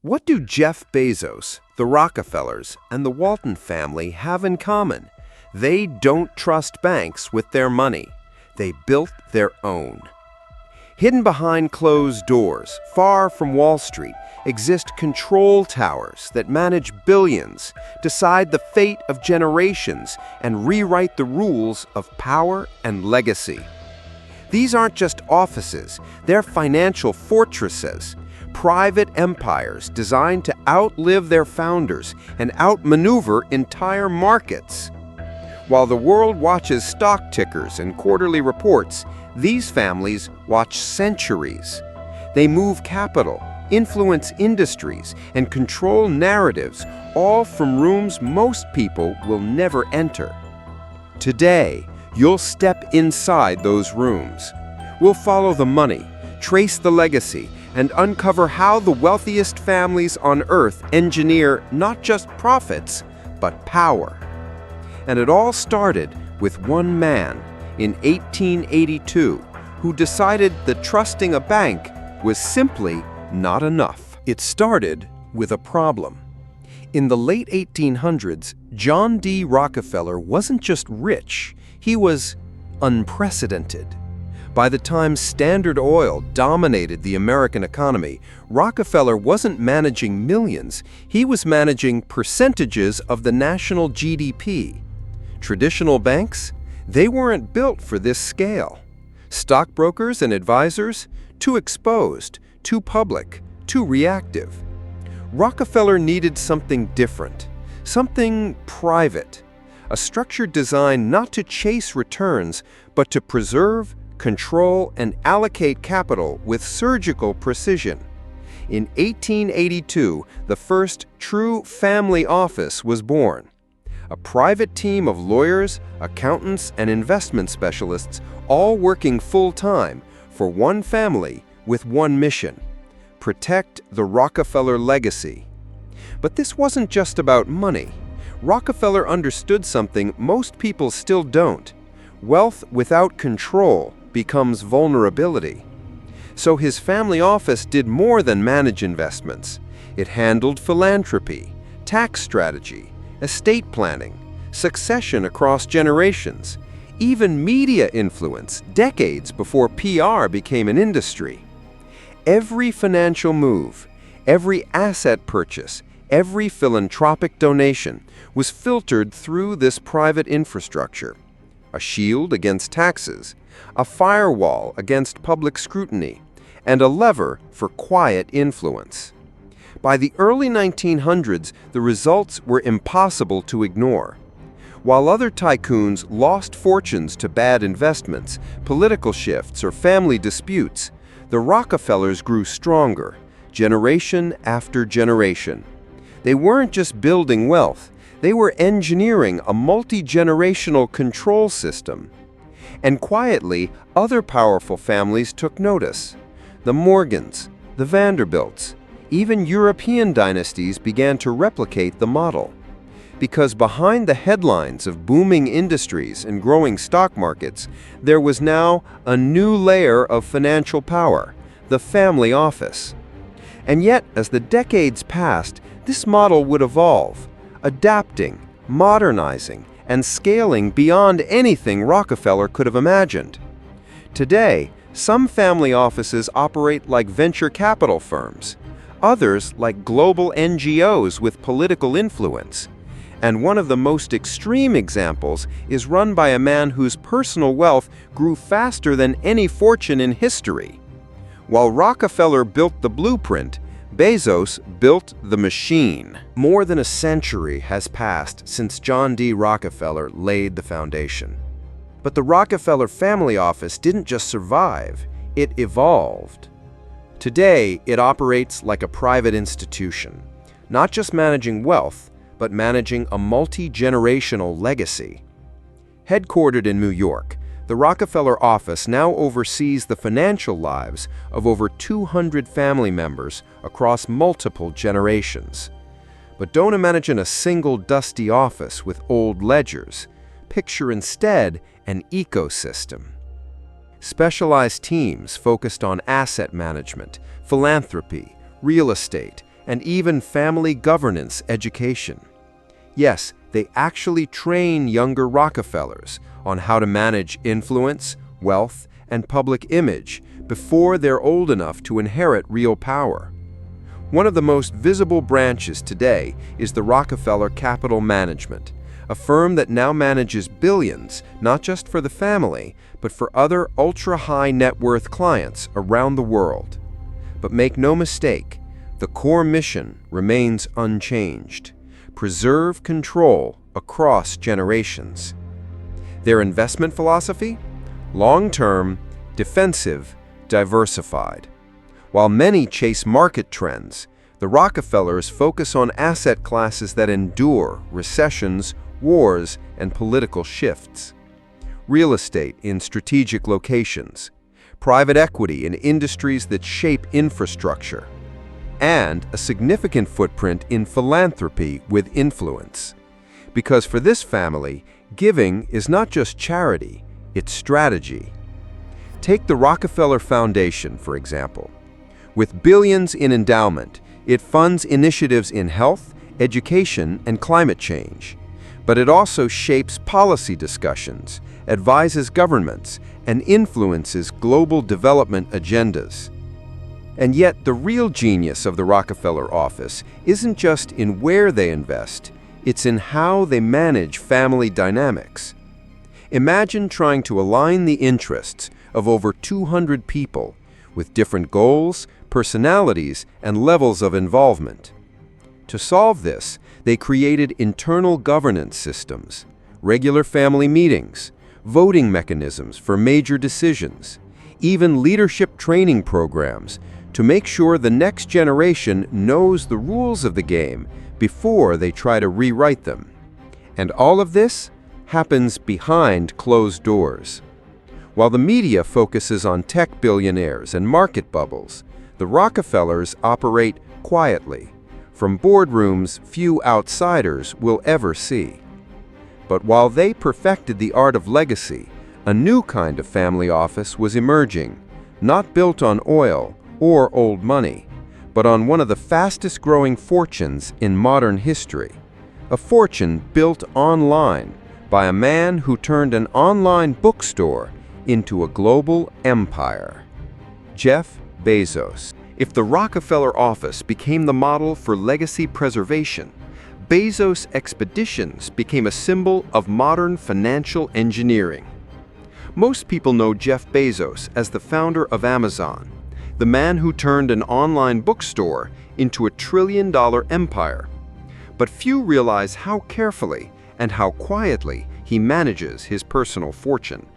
What do Jeff Bezos, the Rockefellers, and the Walton family have in common? They don't trust banks with their money. They built their own. Hidden behind closed doors, far from Wall Street, exist control towers that manage billions, decide the fate of generations, and rewrite the rules of power and legacy. These aren't just offices, they're financial fortresses, private empires designed to outlive their founders and outmaneuver entire markets. While the world watches stock tickers and quarterly reports, these families watch centuries. They move capital, influence industries, and control narratives, all from rooms most people will never enter. Today, you'll step inside those rooms. We'll follow the money, trace the legacy, and uncover how the wealthiest families on Earth engineer not just profits, but power. And it all started with one man in 1882 who decided that trusting a bank was simply not enough. It started with a problem. In the late 1800s, John D. Rockefeller wasn't just rich, he was unprecedented. By the time Standard Oil dominated the American economy, Rockefeller wasn't managing millions, he was managing percentages of the national GDP. Traditional banks? They weren't built for this scale. Stockbrokers and advisors? Too exposed, too public, too reactive. Rockefeller needed something different, something private, a structure designed not to chase returns, but to preserve, control, and allocate capital with surgical precision. In 1882, the first true family office was born. A private team of lawyers, accountants, and investment specialists, all working full-time for one family with one mission: protect the Rockefeller legacy. But this wasn't just about money. Rockefeller understood something most people still don't. Wealth without control becomes vulnerability. So his family office did more than manage investments. It handled philanthropy, tax strategy, estate planning, succession across generations, even media influence decades before PR became an industry. Every financial move, every asset purchase, every philanthropic donation was filtered through this private infrastructure. A shield against taxes, a firewall against public scrutiny, and a lever for quiet influence. By the early 1900s, the results were impossible to ignore. While other tycoons lost fortunes to bad investments, political shifts, or family disputes, the Rockefellers grew stronger, generation after generation. They weren't just building wealth, they were engineering a multi-generational control system. And quietly, other powerful families took notice. The Morgans, the Vanderbilts, even European dynasties began to replicate the model. Because behind the headlines of booming industries and growing stock markets, there was now a new layer of financial power, the family office. And yet, as the decades passed, this model would evolve, adapting, modernizing, and scaling beyond anything Rockefeller could have imagined. Today, some family offices operate like venture capital firms, others like global NGOs with political influence. And one of the most extreme examples is run by a man whose personal wealth grew faster than any fortune in history. While Rockefeller built the blueprint, Bezos built the machine. More than a century has passed since John D. Rockefeller laid the foundation. But the Rockefeller family office didn't just survive, it evolved. Today, it operates like a private institution, not just managing wealth, but managing a multi-generational legacy. Headquartered in New York, the Rockefeller office now oversees the financial lives of over 200 family members across multiple generations. But don't imagine a single dusty office with old ledgers. Picture instead an ecosystem. Specialized teams focused on asset management, philanthropy, real estate, and even family governance education. Yes, they actually train younger Rockefellers on how to manage influence, wealth, and public image before they're old enough to inherit real power. One of the most visible branches today is the Rockefeller Capital Management, a firm that now manages billions, not just for the family, but for other ultra-high net worth clients around the world. But make no mistake, the core mission remains unchanged: preserve control across generations. Their investment philosophy? Long-term, defensive, diversified. While many chase market trends, the Rockefellers focus on asset classes that endure recessions, wars, and political shifts. Real estate in strategic locations, private equity in industries that shape infrastructure, and a significant footprint in philanthropy with influence. Because for this family, giving is not just charity, it's strategy. Take the Rockefeller Foundation, for example. With billions in endowment, it funds initiatives in health, education, and climate change. But it also shapes policy discussions, advises governments, and influences global development agendas. And yet, the real genius of the Rockefeller office isn't just in where they invest, it's in how they manage family dynamics. Imagine trying to align the interests of over 200 people with different goals, personalities, and levels of involvement. To solve this, they created internal governance systems, regular family meetings, voting mechanisms for major decisions, even leadership training programs to make sure the next generation knows the rules of the game before they try to rewrite them. And all of this happens behind closed doors. While the media focuses on tech billionaires and market bubbles, the Rockefellers operate quietly, from boardrooms few outsiders will ever see. But while they perfected the art of legacy, a new kind of family office was emerging, not built on oil or old money, but on one of the fastest-growing fortunes in modern history, a fortune built online by a man who turned an online bookstore into a global empire: Jeff Bezos. If the Rockefeller office became the model for legacy preservation, Bezos' expeditions became a symbol of modern financial engineering. Most people know Jeff Bezos as the founder of Amazon, the man who turned an online bookstore into a trillion-dollar empire. But few realize how carefully and how quietly he manages his personal fortune.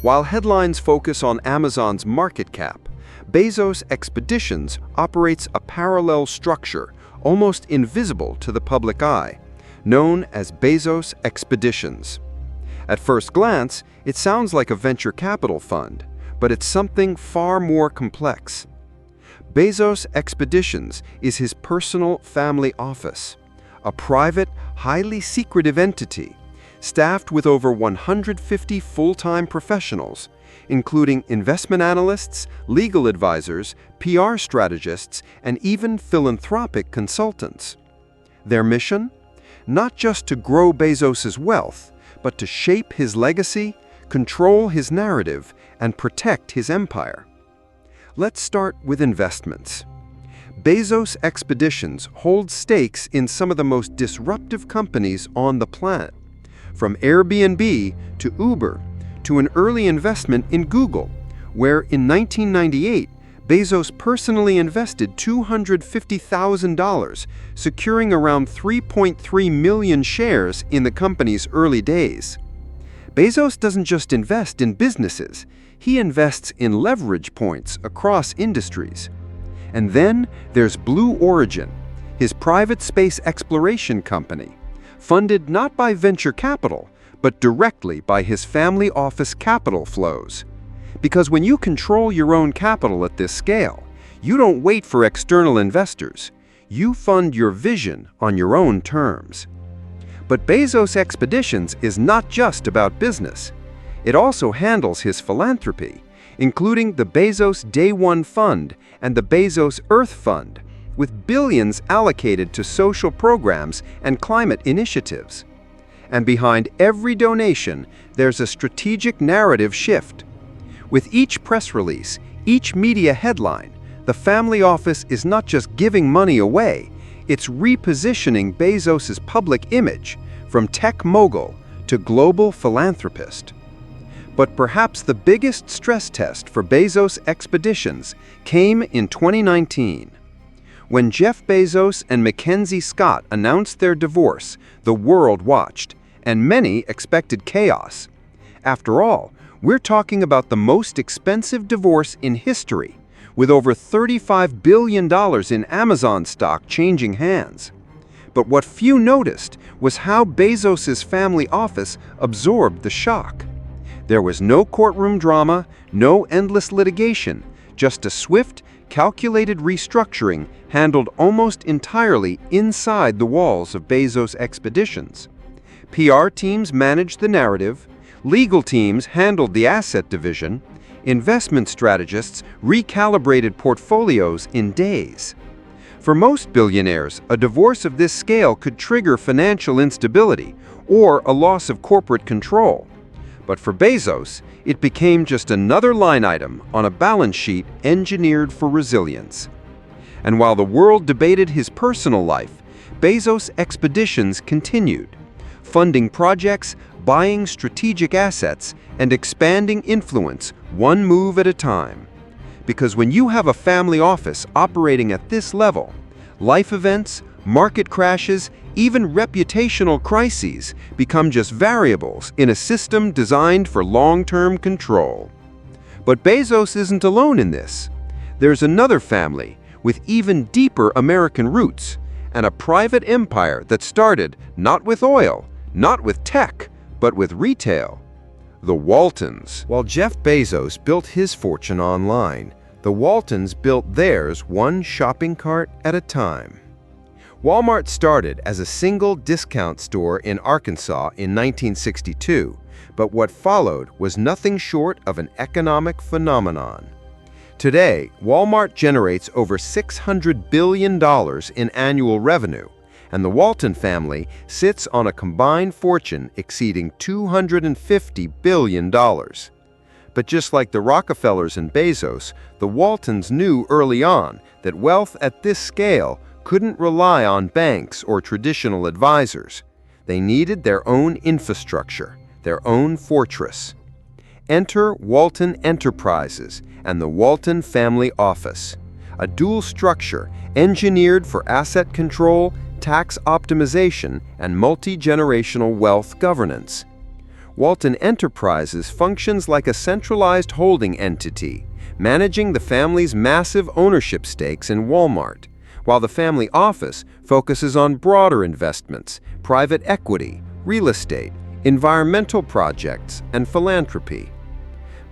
While headlines focus on Amazon's market cap, Bezos' expeditions operates a parallel structure almost invisible to the public eye, known as Bezos Expeditions. At first glance, it sounds like a venture capital fund, but it's something far more complex. Bezos Expeditions is his personal family office, a private, highly secretive entity staffed with over 150 full-time professionals, including investment analysts, legal advisors, PR strategists, and even philanthropic consultants. Their mission? Not just to grow Bezos' wealth, but to shape his legacy, control his narrative, and protect his empire. Let's start with investments. Bezos Expeditions hold stakes in some of the most disruptive companies on the planet, from Airbnb to Uber, to an early investment in Google, where in 1998, Bezos personally invested $250,000, securing around 3.3 million shares in the company's early days. Bezos doesn't just invest in businesses, he invests in leverage points across industries. And then there's Blue Origin, his private space exploration company, funded not by venture capital, but directly by his family office capital flows. Because when you control your own capital at this scale, you don't wait for external investors. You fund your vision on your own terms. But Bezos Expeditions is not just about business. It also handles his philanthropy, including the Bezos Day One Fund and the Bezos Earth Fund, with billions allocated to social programs and climate initiatives. And behind every donation, there's a strategic narrative shift. With each press release, each media headline, the family office is not just giving money away, it's repositioning Bezos's public image from tech mogul to global philanthropist. But perhaps the biggest stress test for Bezos' expeditions came in 2019. When Jeff Bezos and Mackenzie Scott announced their divorce, the world watched, and many expected chaos. After all, we're talking about the most expensive divorce in history, with over $35 billion in Amazon stock changing hands. But what few noticed was how Bezos' family office absorbed the shock. There was no courtroom drama, no endless litigation, just a swift, calculated restructuring handled almost entirely inside the walls of Bezos' expeditions. PR teams managed the narrative, legal teams handled the asset division, investment strategists recalibrated portfolios in days. For most billionaires, a divorce of this scale could trigger financial instability or a loss of corporate control. But for Bezos, it became just another line item on a balance sheet engineered for resilience. And while the world debated his personal life, Bezos' expeditions continued, funding projects, buying strategic assets, and expanding influence one move at a time. Because when you have a family office operating at this level, life events, market crashes, even reputational crises become just variables in a system designed for long-term control. But Bezos isn't alone in this. There's another family with even deeper American roots and a private empire that started not with oil, not with tech, but with retail. The Waltons. While Jeff Bezos built his fortune online, the Waltons built theirs one shopping cart at a time. Walmart started as a single discount store in Arkansas in 1962, but what followed was nothing short of an economic phenomenon. Today, Walmart generates over $600 billion in annual revenue, and the Walton family sits on a combined fortune exceeding $250 billion. But just like the Rockefellers and Bezos, the Waltons knew early on that wealth at this scale couldn't rely on banks or traditional advisors. They needed their own infrastructure, their own fortress. Enter Walton Enterprises and the Walton Family Office, a dual structure engineered for asset control, tax optimization, and multi-generational wealth governance. Walton Enterprises functions like a centralized holding entity, managing the family's massive ownership stakes in Walmart, while the family office focuses on broader investments, private equity, real estate, environmental projects, and philanthropy.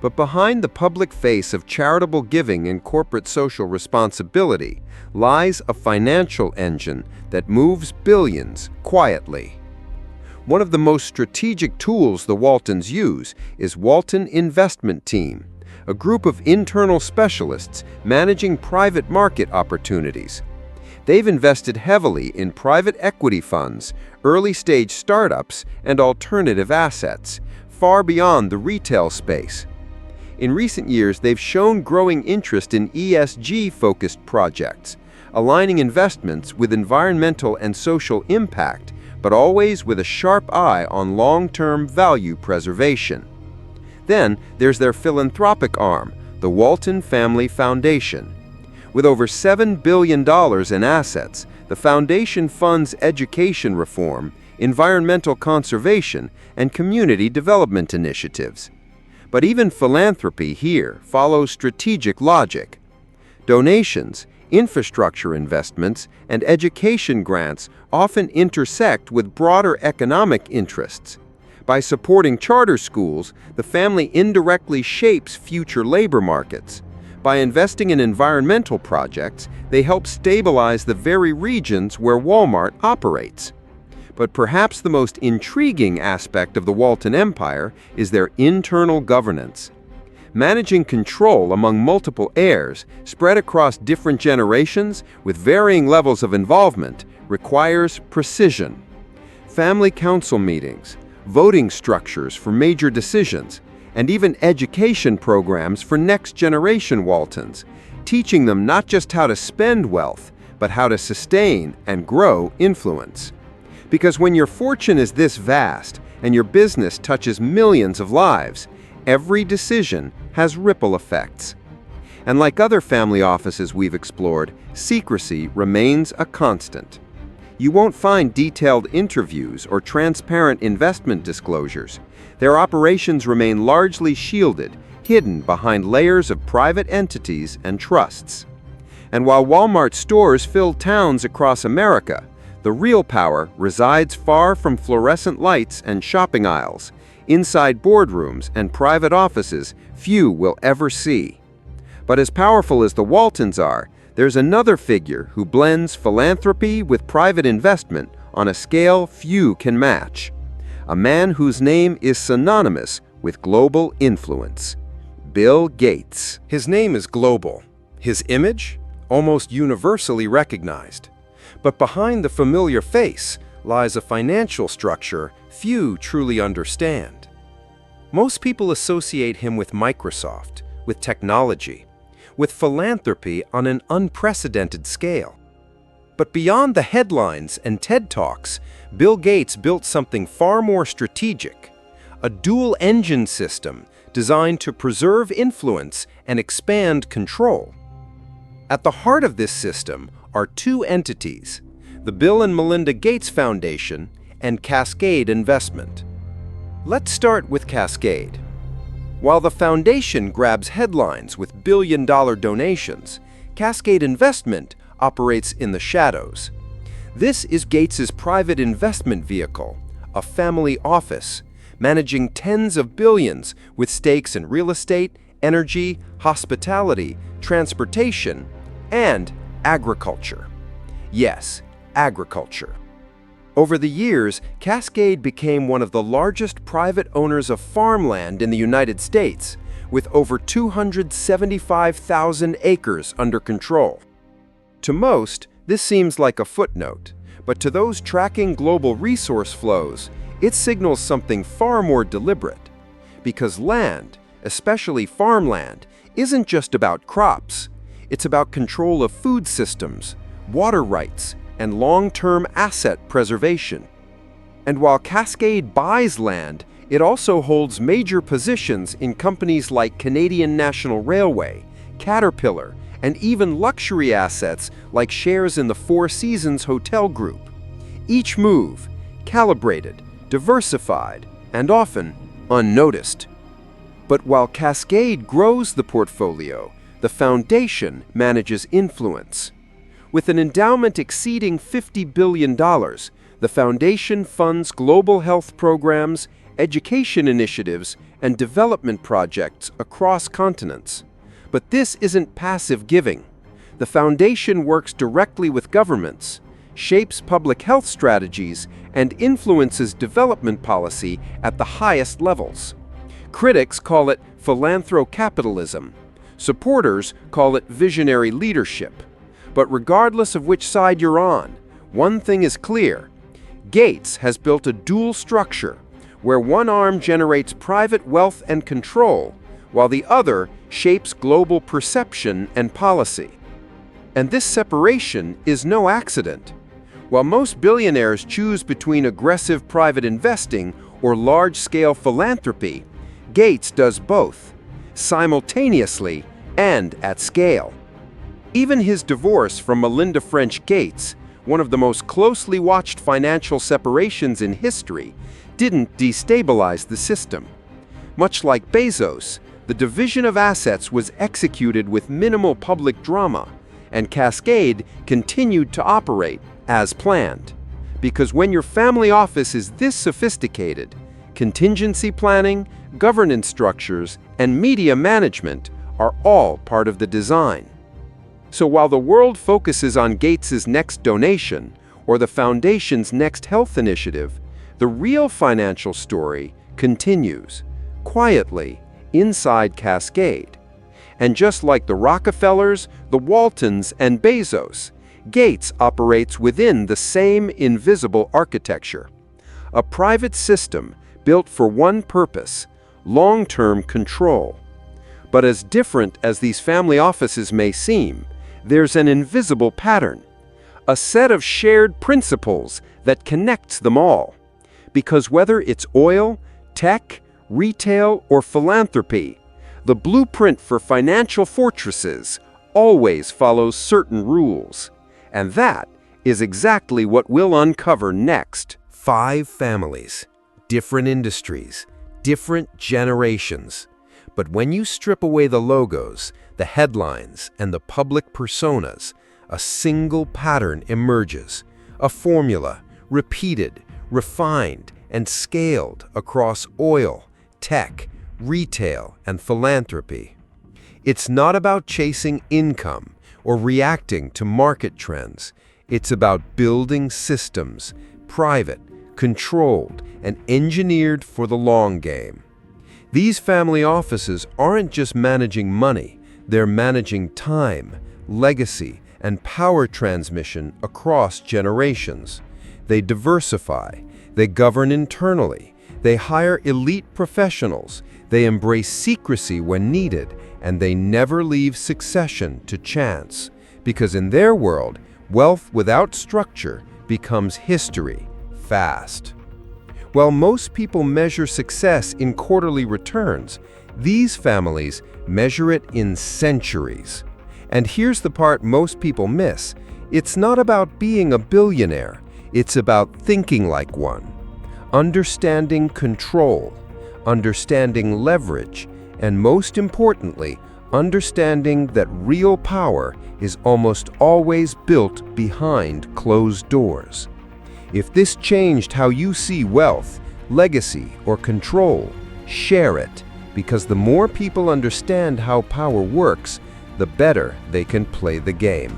But behind the public face of charitable giving and corporate social responsibility lies a financial engine that moves billions quietly. One of the most strategic tools the Waltons use is Walton Investment Team, a group of internal specialists managing private market opportunities. They've invested heavily in private equity funds, early-stage startups, and alternative assets, far beyond the retail space. In recent years, they've shown growing interest in ESG-focused projects, aligning investments with environmental and social impact, but always with a sharp eye on long-term value preservation. Then, there's their philanthropic arm, the Walton Family Foundation. With over $7 billion in assets, the foundation funds education reform, environmental conservation, and community development initiatives. But even philanthropy here follows strategic logic. Donations, infrastructure investments, and education grants often intersect with broader economic interests. By supporting charter schools, the family indirectly shapes future labor markets. By investing in environmental projects, they help stabilize the very regions where Walmart operates. But perhaps the most intriguing aspect of the Walton Empire is their internal governance. Managing control among multiple heirs, spread across different generations with varying levels of involvement, requires precision. Family council meetings, voting structures for major decisions, and even education programs for next-generation Waltons, teaching them not just how to spend wealth, but how to sustain and grow influence. Because when your fortune is this vast and your business touches millions of lives, every decision has ripple effects. And like other family offices we've explored, secrecy remains a constant. You won't find detailed interviews or transparent investment disclosures. Their operations remain largely shielded, hidden behind layers of private entities and trusts. And while Walmart stores fill towns across America, the real power resides far from fluorescent lights and shopping aisles, inside boardrooms and private offices few will ever see. But as powerful as the Waltons are, there's another figure who blends philanthropy with private investment on a scale few can match. A man whose name is synonymous with global influence: Bill Gates. His name is global. His image? Almost universally recognized. But behind the familiar face lies a financial structure few truly understand. Most people associate him with Microsoft, with technology, with philanthropy on an unprecedented scale. But beyond the headlines and TED Talks, Bill Gates built something far more strategic: a dual-engine system designed to preserve influence and expand control. At the heart of this system are two entities: the Bill and Melinda Gates Foundation and Cascade Investment. Let's start with Cascade. While the foundation grabs headlines with billion-dollar donations, Cascade Investment operates in the shadows. This is Gates's private investment vehicle, a family office, managing tens of billions with stakes in real estate, energy, hospitality, transportation, and agriculture. Yes, agriculture. Over the years, Cascade became one of the largest private owners of farmland in the United States, with over 275,000 acres under control. To most, this seems like a footnote, but to those tracking global resource flows, it signals something far more deliberate. Because land, especially farmland, isn't just about crops. It's about control of food systems, water rights, and long-term asset preservation. And while Cascade buys land, it also holds major positions in companies like Canadian National Railway, Caterpillar, and even luxury assets like shares in the Four Seasons Hotel Group. Each move, calibrated, diversified, and often unnoticed. But while Cascade grows the portfolio, the foundation manages influence. With an endowment exceeding $50 billion, the foundation funds global health programs, education initiatives, and development projects across continents. But this isn't passive giving. The foundation works directly with governments, shapes public health strategies, and influences development policy at the highest levels. Critics call it philanthrocapitalism. Supporters call it visionary leadership. But regardless of which side you're on, one thing is clear: Gates has built a dual structure where one arm generates private wealth and control, while the other shapes global perception and policy. And this separation is no accident. While most billionaires choose between aggressive private investing or large-scale philanthropy, Gates does both, simultaneously and at scale. Even his divorce from Melinda French Gates, one of the most closely watched financial separations in history, didn't destabilize the system. Much like Bezos, the division of assets was executed with minimal public drama, and Cascade continued to operate as planned. Because when your family office is this sophisticated, contingency planning, governance structures, and media management are all part of the design. So while the world focuses on Gates's next donation or the foundation's next health initiative, the real financial story continues, quietly, inside Cascade. And just like the Rockefellers, the Waltons, and Bezos, Gates operates within the same invisible architecture. A private system built for one purpose: long-term control. But as different as these family offices may seem, there's an invisible pattern, a set of shared principles that connects them all. Because whether it's oil, tech, retail, or philanthropy, the blueprint for financial fortresses always follows certain rules. And that is exactly what we'll uncover next. 5 families, different industries, different generations. But when you strip away the logos, the headlines, and the public personas, a single pattern emerges, a formula, repeated, refined, and scaled across oil, tech, retail, and philanthropy. It's not about chasing income or reacting to market trends. It's about building systems, private, controlled, and engineered for the long game. These family offices aren't just managing money, they're managing time, legacy, and power transmission across generations. They diversify, they govern internally, they hire elite professionals, they embrace secrecy when needed, and they never leave succession to chance. Because in their world, wealth without structure becomes history fast. While most people measure success in quarterly returns, these families measure it in centuries. And here's the part most people miss. It's not about being a billionaire. It's about thinking like one. Understanding control, understanding leverage, and most importantly, understanding that real power is almost always built behind closed doors. If this changed how you see wealth, legacy, or control, share it, because the more people understand how power works, the better they can play the game.